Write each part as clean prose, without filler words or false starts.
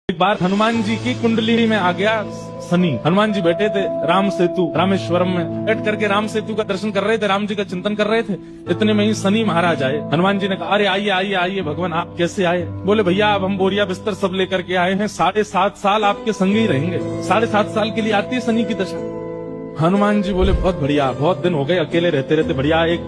एक बार हनुमान जी की कुंडली में आ गया शनि। हनुमान जी बैठे थे राम सेतु रामेश्वरम में, बैठ करके राम सेतु का दर्शन कर रहे थे, राम जी का चिंतन कर रहे थे। इतने में ही शनि महाराज आए। हनुमान जी ने कहा, अरे आइए आइए आइए भगवान, आप कैसे आए? बोले भैया अब हम बोरिया बिस्तर सब लेकर के आए हैं, 7.5 साल आपके संग ही रहेंगे। 7.5 साल के लिए आती है शनि की दशा। हनुमान जी बोले बहुत बढ़िया, बहुत दिन हो गए अकेले रहते रहते, बढ़िया एक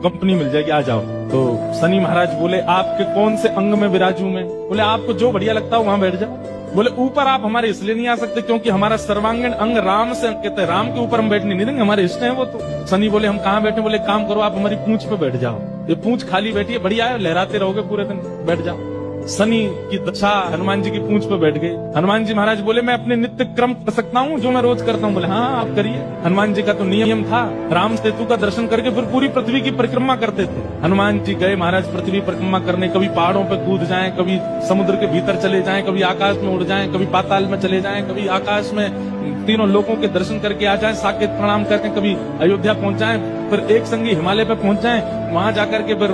कंपनी मिल जाएगी, आ जाओ। तो शनि महाराज बोले आपके कौन से अंग में विराजू मैं? बोले आपको जो बढ़िया लगता हो वहां बैठ जाओ। बोले ऊपर आप हमारे इसलिए नहीं आ सकते क्योंकि हमारा सर्वांगीण अंग राम से अंकित है, राम के ऊपर हम बैठने नहीं देंगे, हमारे इष्ट हैं वो। तो शनि बोले हम कहाँ बैठे? बोले काम करो आप हमारी पूंछ पे बैठ जाओ, ये पूंछ खाली बैठी है, बढ़िया है, लहराते रहोगे पूरे दिन, बैठ जाओ। शनि की दशा हनुमान जी की पूंछ पे बैठ गई। हनुमान जी महाराज बोले मैं अपने नित्य क्रम कर सकता हूँ जो मैं रोज करता हूँ? बोले हाँ आप करिए। हनुमान जी का तो नियम था, राम सेतु का दर्शन करके फिर पूरी पृथ्वी की परिक्रमा करते थे। हनुमान जी गए महाराज पृथ्वी परिक्रमा करने, कभी पहाड़ों पे कूद जाएं, कभी समुद्र के भीतर चले जाएं, कभी आकाश में उड़ जाएं, कभी पाताल में चले जाएं, कभी आकाश में तीनों लोगों के दर्शन करके आ जाएं, साकेत प्रणाम करके कभी अयोध्या पहुंच जाएं, फिर एक संगी हिमालय पे पहुंच जाएं, वहां जाकर के फिर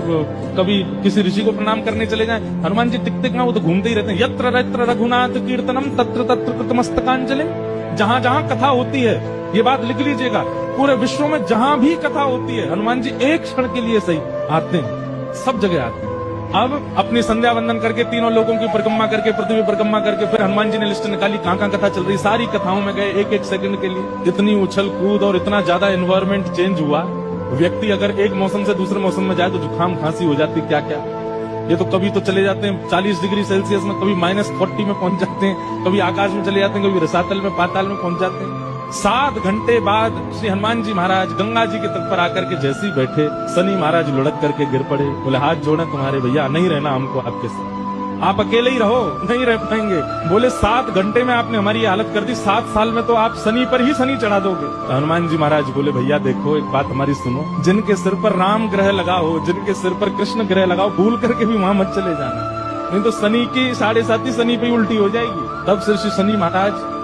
कभी किसी ऋषि को प्रणाम करने चले जाएं। हनुमान जी टिक टिक ना वो तो घूमते ही रहते हैं। यत्र यत्र रघुनाथ कीर्तनम तत्र तत्र कृतमस्तकांजलि। जहां जहां कथा होती है, ये बात लिख लीजिएगा, पूरे विश्व में जहां भी कथा होती है हनुमान जी एक क्षण के लिए सही आते हैं, सब जगह आते हैं। अब अपनी संध्या वंदन करके तीनों लोगों की परिक्रमा करके पृथ्वी परिक्रमा करके फिर हनुमान जी ने लिस्ट निकाली कहाँ कहाँ कथा चल रही, सारी कथाओं में गए एक एक सेकंड के लिए। इतनी उछल कूद और इतना ज्यादा एनवायरमेंट चेंज हुआ, व्यक्ति अगर एक मौसम से दूसरे मौसम में जाए तो जुकाम खांसी हो जाती, क्या क्या। ये तो कभी तो चले जाते हैं 40 डिग्री सेल्सियस में, कभी -40 में पहुंच जाते हैं, कभी आकाश में चले जाते हैं, कभी रसातल में पाताल में पहुंच जाते हैं। 7 घंटे बाद श्री हनुमान जी महाराज गंगा जी के तट पर आकर के जैसे ही बैठे, शनि महाराज लुढ़क करके गिर पड़े। बोले हाथ जोड़े तुम्हारे भैया, नहीं रहना हमको आपके साथ, आप अकेले ही रहो, नहीं रह पाएंगे। बोले 7 घंटे में आपने हमारी हालत कर दी, 7 साल में तो आप शनि पर ही शनि चढ़ा दोगे। तो हनुमान जी महाराज बोले भैया देखो एक बात हमारी सुनो, जिनके सिर पर राम ग्रह लगा हो, जिनके सिर पर कृष्ण ग्रह लगा हो, भूल करके भी वहां मत चले जाना, नहीं तो शनि की 7.5 शनि पे उल्टी हो जाएगी। तब से श्री शनि महाराज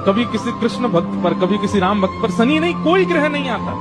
कभी किसी कृष्ण भक्त पर, कभी किसी राम भक्त पर, शनि नहीं कोई ग्रह नहीं आता।